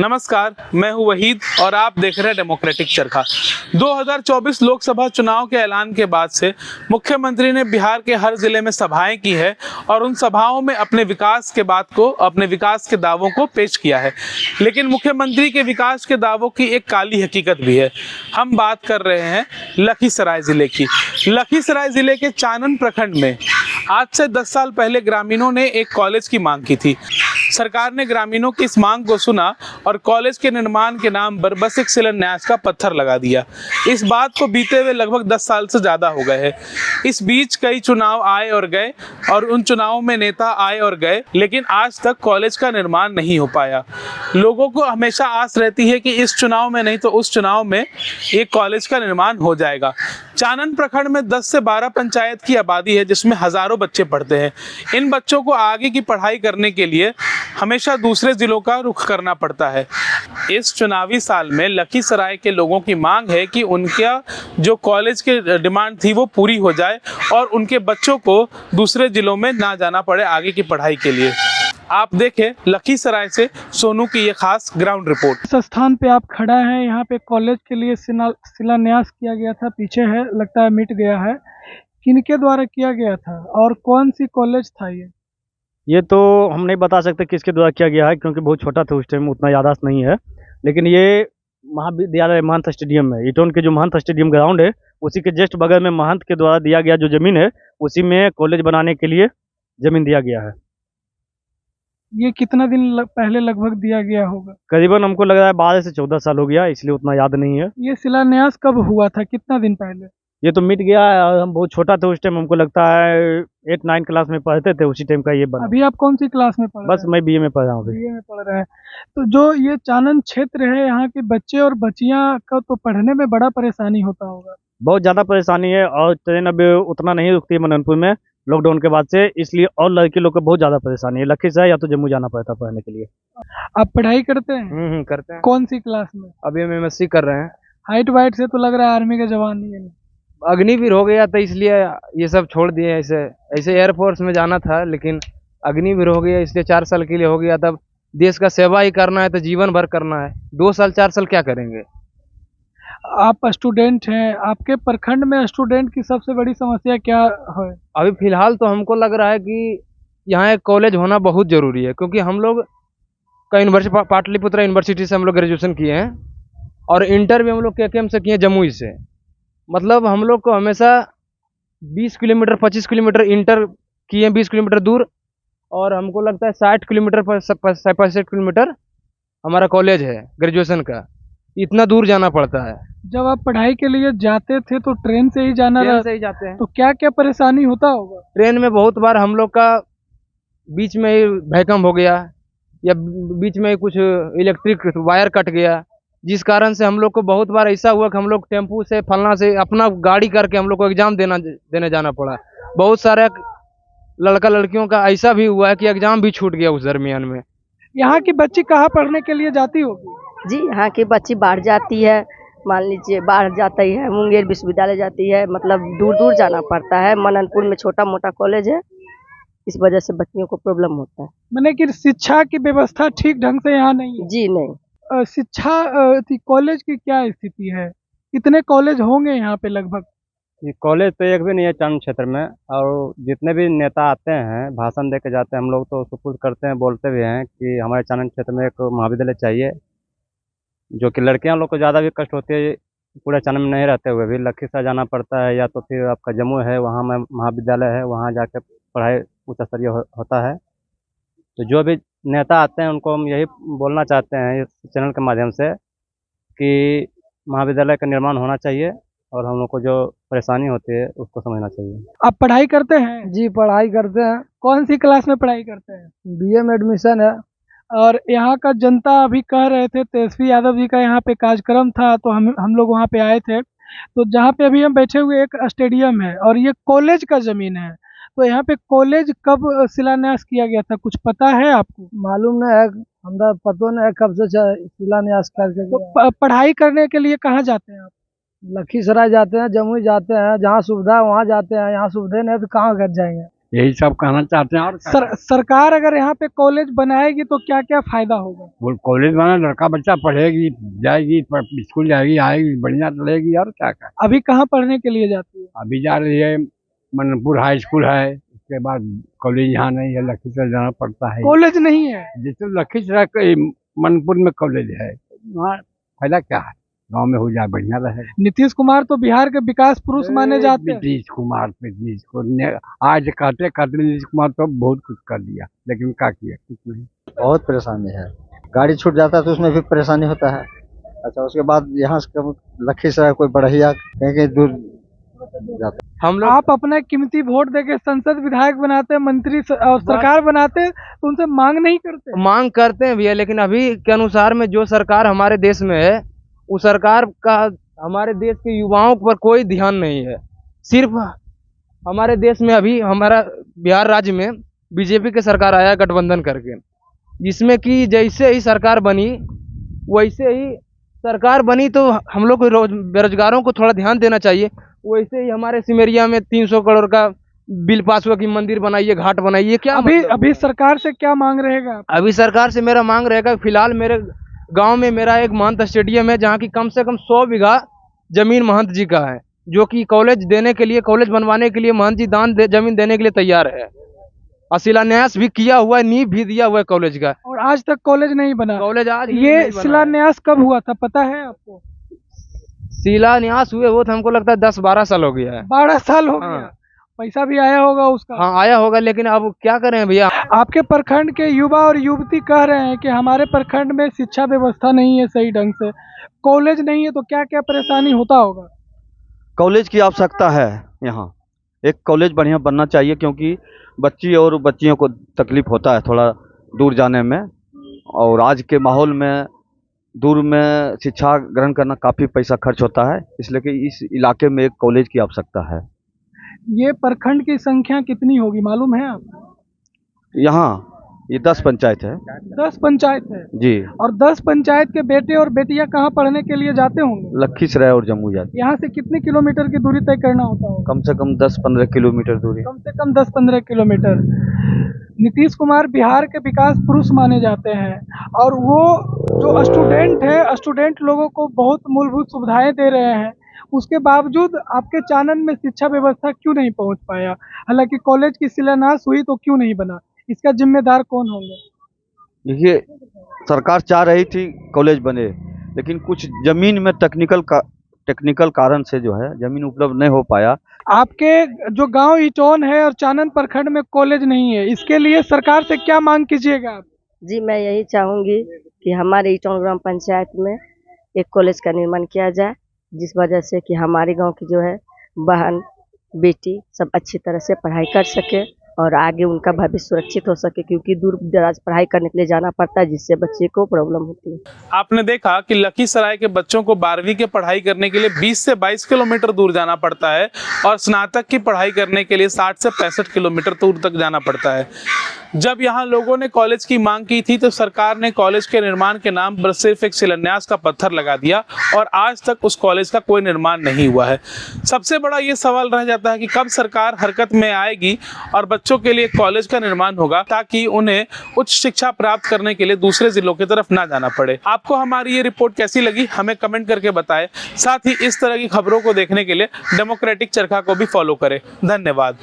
नमस्कार, मैं हूं वहीद और आप देख रहे हैं डेमोक्रेटिक चरखा। 2024 लोकसभा चुनाव के ऐलान के बाद से मुख्यमंत्री ने बिहार के हर जिले में सभाएं की है और उन सभाओं में अपने विकास के दावों को पेश किया है। लेकिन मुख्यमंत्री के विकास के दावों की एक काली हकीकत भी है। हम बात कर रहे हैं लखीसराय जिले की। लखीसराय जिले के चानन प्रखंड में आज से 10 साल पहले ग्रामीणों ने एक कॉलेज की मांग की थी। सरकार ने ग्रामीणों की इस मांग को सुना और कॉलेज के निर्माण के नाम पर बस एक शिलान्यास का पत्थर लगा दिया। इस बात को बीते हुए लगभग 10 साल से ज़्यादा हो गए हैं। इस बीच कई चुनाव आए और गए और उन चुनावों में नेता आए और गए, लेकिन आज तक कॉलेज का निर्माण नहीं हो पाया। लोगों को हमेशा आस रहती है कि इस चुनाव में नहीं तो उस चुनाव में एक कॉलेज का निर्माण हो जाएगा। चानन प्रखंड में 10 से 12 पंचायत की आबादी है, जिसमें हजारों बच्चे पढ़ते हैं। इन बच्चों को आगे की पढ़ाई करने के लिए हमेशा दूसरे जिलों का रुख करना पड़ता है। इस चुनावी साल में लखीसराय के लोगों की मांग है कि उनका जो कॉलेज की डिमांड थी वो पूरी हो जाए और उनके बच्चों को दूसरे जिलों में ना जाना पड़े आगे की पढ़ाई के लिए। आप देखें लखीसराय से सोनू की ये खास ग्राउंड रिपोर्ट। इस स्थान पे आप खड़ा हैं, यहाँ पे कॉलेज के लिए शिलान्यास किया गया था। पीछे है, लगता है मिट गया है। किनके द्वारा किया गया था और कौन सी कॉलेज था ये तो हम नहीं बता सकते किसके द्वारा किया गया है, क्योंकि बहुत छोटा था उस टाइम, उतना याददाश्त नहीं है। लेकिन ये महाविद्यालय महंत स्टेडियम है। ईटोन के जो महंत स्टेडियम ग्राउंड है, उसी के जस्ट बगल में महंत के द्वारा दिया गया जो जमीन है, उसी में कॉलेज बनाने के लिए जमीन दिया गया है। ये कितना दिन पहले लगभग दिया गया होगा? करीबन हमको लग रहा है 12 से 14 साल हो गया, इसलिए उतना याद नहीं है। ये शिलान्यास कब हुआ था, कितना दिन पहले? ये तो मिट गया है और हम बहुत छोटा थे उस टाइम, हमको लगता है 8-9 क्लास में पढ़ते थे, उसी टाइम का ये बना। अभी आप कौन सी क्लास में पढ़ रहे हैं? बस मैं बीए में पढ़ रहा हूँ। बीए में पढ़ रहे हैं। तो जो ये चानन क्षेत्र है, यहाँ के बच्चे और बच्चियां का तो पढ़ने में बड़ा परेशानी होता होगा। बहुत ज़्यादा परेशानी है और ट्रेन अब उतना नहीं रुकती है मननपुर में लॉकडाउन के बाद से, इसलिए और लड़के लोग को बहुत ज़्यादा परेशानी है। लखीसराय या तो जम्मू जाना पड़ता पढ़ने के लिए। आप पढ़ाई करते हैं? करते हैं। कौन सी क्लास में? अभी हम एमएससी कर रहे हैं। हाइट वाइट से तो लग रहा है आर्मी का जवान नहीं है। अग्निवीर हो गया था इसलिए ये सब छोड़ दिए। ऐसे एयरफोर्स में जाना था, लेकिन अग्निवीर हो गया इसलिए 4 साल के लिए हो गया। तब देश का सेवा ही करना है तो जीवन भर करना है। 2 साल 4 साल क्या करेंगे? आप स्टूडेंट हैं, आपके प्रखंड में स्टूडेंट की सबसे बड़ी समस्या क्या है? अभी फिलहाल तो हमको लग रहा है कि यहाँ एक कॉलेज होना बहुत ज़रूरी है, क्योंकि हम लोग का यूनिवर्सिटी पाटलिपुत्र यूनिवर्सिटी से हम लोग ग्रेजुएशन किए हैं और इंटर भी हम लोग KKM से किए, जमुई से। मतलब हम लोग को हमेशा 20 किलोमीटर 25 किलोमीटर इंटर किए, 20 किलोमीटर दूर, और हमको लगता है 60 किलोमीटर 65 किलोमीटर हमारा कॉलेज है ग्रेजुएशन का। इतना दूर जाना पड़ता है। जब आप पढ़ाई के लिए जाते थे तो ट्रेन से ही ट्रेन से ही जाते हैं। तो क्या क्या परेशानी होता होगा? ट्रेन में बहुत बार हम लोग का बीच में ही भैकम हो गया या बीच में ही कुछ इलेक्ट्रिक वायर कट गया, जिस कारण से हम लोग को बहुत बार ऐसा हुआ कि हम लोग टेम्पू से फलना से अपना गाड़ी करके हम लोग को एग्जाम देने जाना पड़ा। बहुत सारे लड़का लड़कियों का ऐसा भी हुआ है कि एग्जाम भी छूट गया उस दरमियान में। यहाँ की बच्ची कहाँ पढ़ने के लिए जाती होगी? जी, यहाँ की बच्ची बाहर जाती है। मान लीजिए बाहर जाती है, मुंगेर विश्वविद्यालय जाती है, मतलब दूर दूर जाना पड़ता है। मननपुर में छोटा मोटा कॉलेज है, इस वजह से बच्चियों को प्रॉब्लम होता है। मैंने कि शिक्षा की व्यवस्था ठीक ढंग से यहाँ नहीं है। जी नहीं। शिक्षा कॉलेज की क्या स्थिति है? कितने कॉलेज होंगे यहाँ पे लगभग? ये कॉलेज तो एक भी नहीं है चानन क्षेत्र में, और जितने भी नेता आते हैं भाषण दे के जाते हैं, हम लोग तो सुपुर्द करते हैं, बोलते भी हैं कि हमारे चानन क्षेत्र में एक महाविद्यालय चाहिए, जो कि लड़कियां लोग को ज़्यादा भी कष्ट होती है। पूरे चानन में नहीं रहते हुए भी लखीसराय जाना पड़ता है, या तो फिर आपका जम्मू है, वहाँ में महाविद्यालय है, वहाँ जाके पढ़ाई उच्च स्तरीय होता है। तो जो भी नेता आते हैं उनको हम यही बोलना चाहते हैं इस चैनल के माध्यम से कि महाविद्यालय का निर्माण होना चाहिए और हम लोग को जो परेशानी होती है उसको समझना चाहिए। आप पढ़ाई करते हैं? जी पढ़ाई करते हैं। कौन सी क्लास में पढ़ाई करते हैं? बीए में एडमिशन है। और यहाँ का जनता अभी कह रहे थे तेजस्वी यादव जी का यहाँ पे कार्यक्रम था, तो हम लोग वहाँ पे आए थे। तो जहाँ पे अभी हम बैठे हुए एक स्टेडियम है और ये कॉलेज का जमीन है, तो यहाँ पे कॉलेज कब शिलान्यास किया गया था, कुछ पता है आपको? मालूम नहीं है, हमरा पतो नहीं है कब से शिलान्यास करके तो गया। पढ़ाई करने के लिए कहाँ जाते हैं आप? लखीसराय जाते हैं, जमुई जाते हैं, जहाँ सुविधा है वहाँ जाते हैं। यहाँ सुविधा नहीं है तो कहाँ घर जाएंगे? यही सब कहना चाहते हैं। और सरकार अगर यहाँ पे कॉलेज बनाएगी तो क्या क्या फायदा होगा? वो कॉलेज बना, लड़का बच्चा पढ़ेगी, जाएगी, स्कूल जाएगी, आएगी, बढ़िया रहेगी। और क्या क्या अभी कहाँ पढ़ने के लिए जाती है? अभी जा रही है मनपुर हाई स्कूल है, उसके बाद कॉलेज यहाँ नहीं है, लखीसराय जाना पड़ता है। कॉलेज नहीं है? जैसे लखीसराय मनपुर में कॉलेज है, वहाँ फायदा क्या है? गांव में हो जाए बढ़िया रहे। नीतीश कुमार तो बिहार के विकास पुरुष माने जाते हैं। नीतीश कुमार आज कहते नीतीश कुमार तो बहुत कुछ कर दिया, लेकिन क्या किया? कुछ नहीं। बहुत परेशानी है, गाड़ी छूट जाता है तो उसमें भी परेशानी होता है। अच्छा, उसके बाद यहाँ से लखीसराय कोई बढ़िया कहीं दूर जाता है। हम लोग आप अपना कीमती वोट देके संसद विधायक बनाते, मंत्री और सरकार बनाते, तो उनसे मांग नहीं करते? मांग करते हैं भैया, लेकिन अभी के अनुसार में जो सरकार हमारे देश में है, उस सरकार का हमारे देश के युवाओं पर कोई ध्यान नहीं है। सिर्फ हमारे देश में अभी हमारा बिहार राज्य में बीजेपी की सरकार आया गठबंधन करके, जिसमें कि जैसे ही सरकार बनी वैसे ही सरकार बनी तो हम लोग को बेरोजगारों को थोड़ा ध्यान देना चाहिए। वैसे ही हमारे सिमरिया में 300 करोड़ का बिल पास हुआ कि मंदिर बनाइए, घाट बनाइए। क्या अभी सरकार से क्या मांग रहेगा? अभी सरकार से मेरा मांग रहेगा, फिलहाल मेरे गांव में मेरा एक महंत स्टेडियम है, जहाँ की कम से कम 100 बीघा जमीन महंत जी का है, जो कि कॉलेज देने के लिए, कॉलेज बनवाने के लिए महंत जी जमीन देने के लिए तैयार है। और शिलान्यास भी किया हुआ है, नींव भी दिया हुआ है कॉलेज का, और आज तक कॉलेज नहीं बना। कॉलेज आज ये शिलान्यास कब हुआ था पता है आपको? शिलान्यास हुए वो तो हमको लगता है 10-12 साल हो गया है। 12 साल हो हाँ। गया। पैसा भी आया होगा उसका? हाँ, आया होगा, लेकिन अब क्या करें भैया। आपके प्रखंड के युवा और युवती कह रहे हैं कि हमारे प्रखंड में शिक्षा व्यवस्था नहीं है सही ढंग से, कॉलेज नहीं है, तो क्या क्या परेशानी होता होगा? कॉलेज की आवश्यकता है। यहाँ एक कॉलेज बढ़िया बनना चाहिए, क्योंकि बच्ची और बच्चियों को तकलीफ होता है थोड़ा दूर जाने में, और आज के माहौल में दूर में शिक्षा ग्रहण करना काफ़ी पैसा खर्च होता है, इसलिए कि इस इलाके में एक कॉलेज की आवश्यकता है। ये प्रखंड की संख्या कितनी होगी मालूम है आपको? यहाँ ये 10 पंचायत है। 10 पंचायत है जी। और 10 पंचायत के बेटे और बेटियां कहाँ पढ़ने के लिए जाते होंगे? लखीसराय और जम्मू जाते। यहाँ से कितने किलोमीटर की दूरी तय करना होता होगा? कम से कम 10-15 किलोमीटर दूरी। कम से कम 10-15 किलोमीटर। नीतीश कुमार बिहार के विकास पुरुष माने जाते हैं, और वो जो स्टूडेंट है, स्टूडेंट लोगों को बहुत मूलभूत सुविधाएं दे रहे हैं, उसके बावजूद आपके चानन में शिक्षा व्यवस्था क्यों नहीं पहुंच पाया? हालांकि कॉलेज की शिलान्यास हुई तो क्यों नहीं बना? इसका जिम्मेदार कौन होंगे? देखिए, सरकार चाह रही थी कॉलेज बने, लेकिन कुछ जमीन में टेक्निकल कारण से जो है जमीन उपलब्ध नहीं हो पाया। आपके जो गांव इटौन है और चानन प्रखंड में कॉलेज नहीं है, इसके लिए सरकार से क्या मांग कीजिएगा आप? जी, मैं यही चाहूँगी कि हमारे इटौन ग्राम पंचायत में एक कॉलेज का निर्माण किया जाए, जिस वजह से कि हमारे गांव की जो है बहन बेटी सब अच्छी तरह से पढ़ाई कर सके और आगे उनका भविष्य सुरक्षित हो सके, क्योंकि दूर दराज पढ़ाई करने के लिए जाना पड़ता है, जिससे बच्चे को प्रॉब्लम होती है। आपने देखा कि लखीसराय के बच्चों को 12वीं की पढ़ाई करने के लिए 20 से 22 किलोमीटर दूर जाना पड़ता है, और स्नातक की पढ़ाई करने के लिए 60 से 65 किलोमीटर दूर तक जाना पड़ता है। जब यहाँ लोगों ने कॉलेज की मांग की थी तो सरकार ने कॉलेज के निर्माण के नाम पर सिर्फ एक शिलान्यास का पत्थर लगा दिया, और आज तक उस कॉलेज का कोई निर्माण नहीं हुआ है। सबसे बड़ा ये सवाल रह जाता है कि कब सरकार हरकत में आएगी और बच्चों के लिए कॉलेज का निर्माण होगा, ताकि उन्हें उच्च शिक्षा प्राप्त करने के लिए दूसरे जिलों की तरफ ना जाना पड़े। आपको हमारी ये रिपोर्ट कैसी लगी हमें कमेंट करके बताएं। साथ ही इस तरह की खबरों को देखने के लिए डेमोक्रेटिक चरखा को भी फॉलो करें। धन्यवाद।